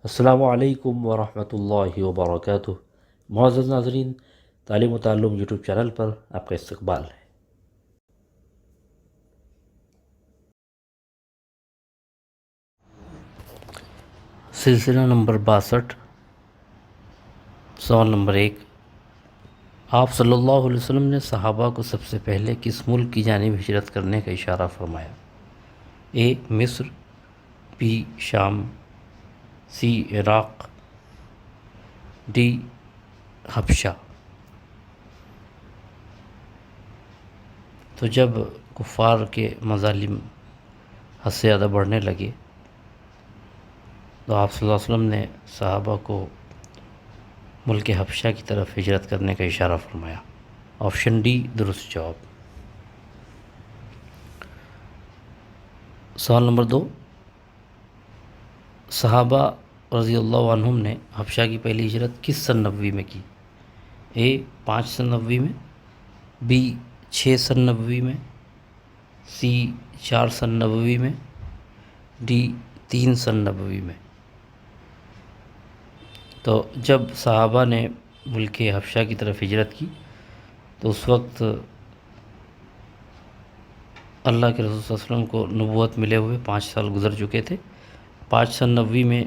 السلام علیکم ورحمۃ اللہ وبرکاتہ۔ معزز ناظرین، تعلیم و تعلم یوٹیوب چینل پر آپ کا استقبال ہے۔ سلسلہ نمبر 62، سوال نمبر 1۔ آپ صلی اللہ علیہ وسلم نے صحابہ کو سب سے پہلے کس ملک کی جانب ہجرت کرنے کا اشارہ فرمایا؟ اے مصر، بی شام، سی عراق، ڈی حبشہ۔ تو جب کفار کے مظالم حد سے زیادہ بڑھنے لگے تو آپ صلی اللہ علیہ وسلم نے صحابہ کو ملک حبشہ کی طرف ہجرت کرنے کا اشارہ فرمایا۔ آپشن ڈی درست جواب۔ سوال نمبر 2۔ صحابہ رضی اللہ عنہم نے حبشہ کی پہلی ہجرت کس سن نبوی میں کی؟ اے 5 سن نبوی میں، بی 6 سن نبوی میں، سی 4 سن نبوی میں، ڈی 3 سن نبوی میں۔ تو جب صحابہ نے ملک حبشہ کی طرف ہجرت کی تو اس وقت اللہ کے رسول صلی اللہ علیہ وسلم کو نبوت ملے ہوئے 5 سال گزر چکے تھے۔ 5 سن نبوی میں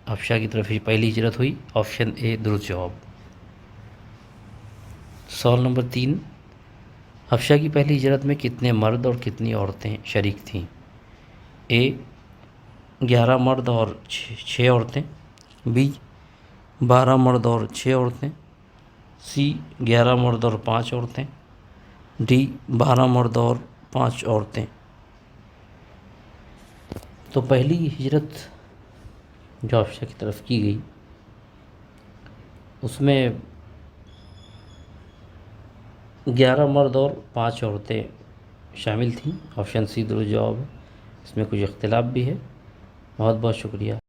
حبشہ کی طرف پہلی ہجرت ہوئی۔ آپشن اے درست جواب۔ سوال نمبر 3۔ حبشہ کی پہلی ہجرت میں کتنے مرد اور کتنی عورتیں شریک تھیں؟ اے 11 مرد اور 6 عورتیں، بی 12 مرد اور 6 عورتیں، سی 11 مرد اور 5 عورتیں، ڈی 12 مرد اور 5 عورتیں۔ تو پہلی ہجرت جو حبشہ کی طرف کی گئی اس میں 11 مرد اور 5 عورتیں شامل تھیں۔ آپشن سی درست جواب ہے، اس میں کچھ اختلاف بھی ہے۔ بہت بہت شکریہ۔